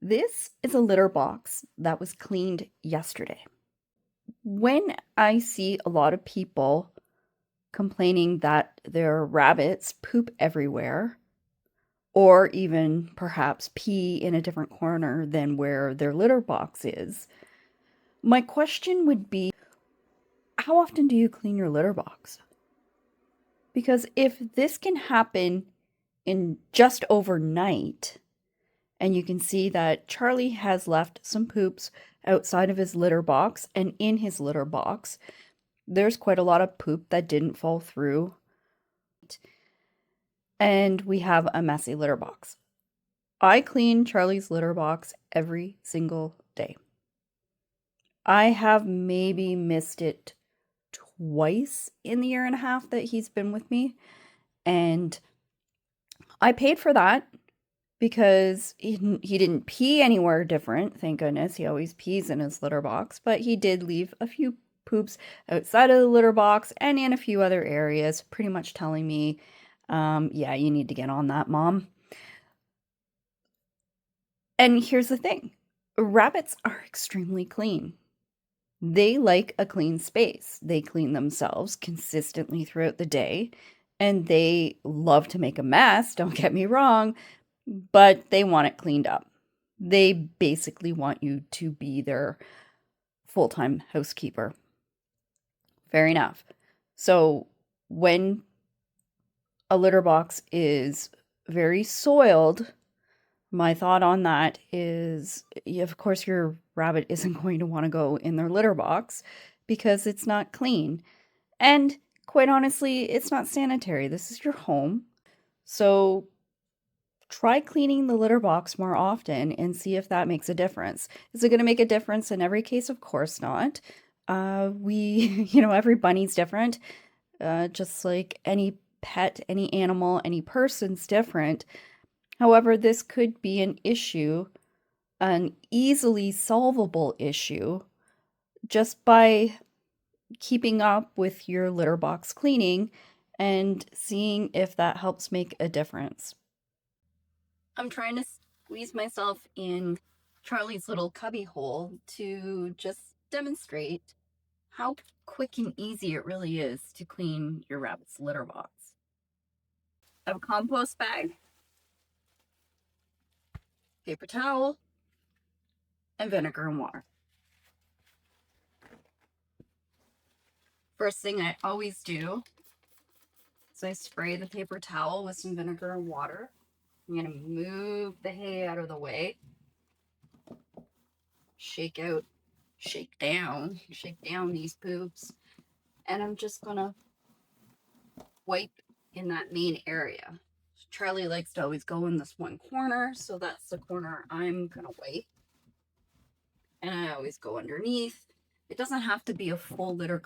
This is a litter box that was cleaned yesterday. When I see a lot of people complaining that their rabbits poop everywhere, or even perhaps pee in a different corner than where their litter box is, my question would be, how often do you clean your litter box? Because if this can happen in just overnight, and you can see that Charlie has left some poops outside of his litter box and in his litter box. There's quite a lot of poop that didn't fall through. And we have a messy litter box. I clean Charlie's litter box every single day. I have maybe missed it twice in the year and a half that he's been with me. And I paid for that because he didn't pee anywhere different. Thank goodness. He always pees in his litter box, but he did leave a few poops outside of the litter box and in a few other areas, pretty much telling me, yeah, you need to get on that, Mom. And here's the thing. Rabbits are extremely clean. They like a clean space. They clean themselves consistently throughout the day, and they love to make a mess, don't get me wrong, but they want it cleaned up. They basically want you to be their full-time housekeeper. Fair enough. So when a litter box is very soiled, my thought on that is, of course, your rabbit isn't going to want to go in their litter box because it's not clean. And quite honestly, it's not sanitary. This is your home. So try cleaning the litter box more often and see if that makes a difference. Is it going to make a difference in every case? Of course not. Every bunny's different. Just like any pet, any animal, any person's different. However, this could be an issue, an easily solvable issue, just by keeping up with your litter box cleaning and seeing if that helps make a difference. I'm trying to squeeze myself in Charlie's little cubby hole to just demonstrate how quick and easy it really is to clean your rabbit's litter box. I have a compost bag, paper towel, and vinegar and water. First thing I always do is I spray the paper towel with some vinegar and water. I'm going to move the hay out of the way. Shake down these poops. And I'm just going to wipe in that main area. Charlie likes to always go in this one corner, so that's the corner I'm going to wipe. And I always go underneath. It doesn't have to be a full litter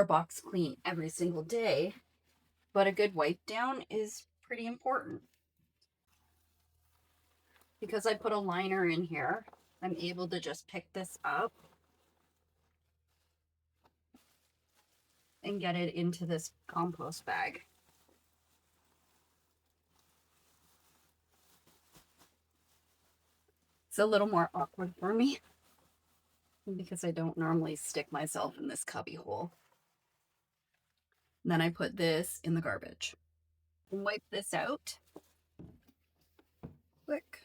box clean every single day, but a good wipe down is pretty important. Because I put a liner in here, I'm able to just pick this up and get it into this compost bag. It's a little more awkward for me because I don't normally stick myself in this cubby hole. And then I put this in the garbage. Wipe this out quick.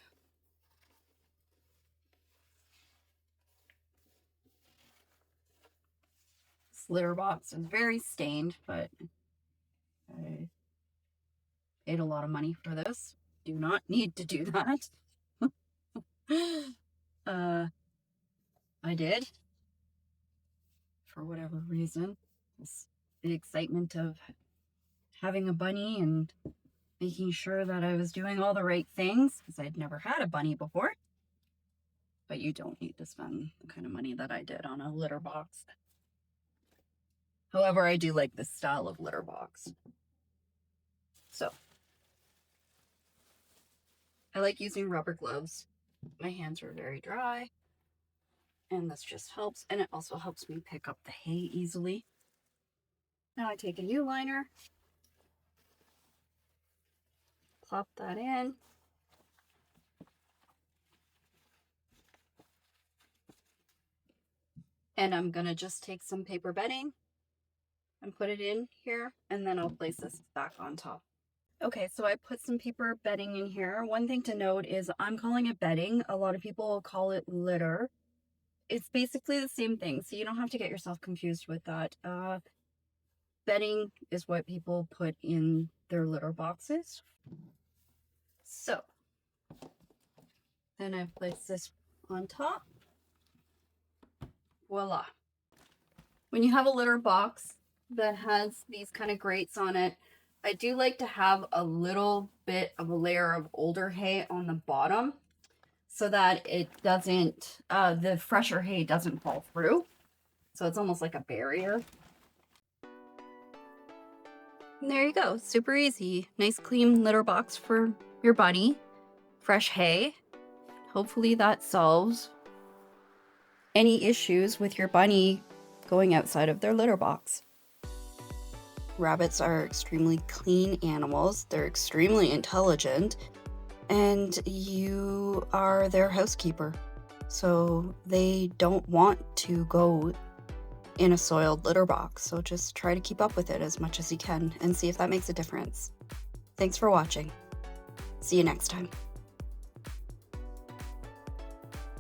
This litter box is very stained, but I paid a lot of money for this. Do not need to do that. I did, for whatever reason. The excitement of having a bunny and making sure that I was doing all the right things, because I'd never had a bunny before. But you don't need to spend the kind of money that I did on a litter box. However, I do like this style of litter box. So, I like using rubber gloves. My hands are very dry, and this just helps, and it also helps me pick up the hay easily. Now I take a U-liner, plop that in, And I'm gonna just take some paper bedding and put it in here, and then I'll place this back on top. Okay, so I put some paper bedding in here. One thing to note is I'm calling it bedding. A lot of people call it litter. It's basically the same thing, so you don't have to get yourself confused with that. Bedding is what people put in their litter boxes. So then I place this on top. Voila. When you have a litter box that has these kind of grates on it, I do like to have a little bit of a layer of older hay on the bottom so that it doesn't, the fresher hay doesn't fall through. So it's almost like a barrier. And there you go, super easy. Nice clean litter box for your bunny. Fresh hay. Hopefully that solves any issues with your bunny going outside of their litter box. Rabbits are extremely clean animals. They're extremely intelligent, and you are their housekeeper. So they don't want to go in a soiled litter box. So just try to keep up with it as much as you can and see if that makes a difference. Thanks for watching. See you next time.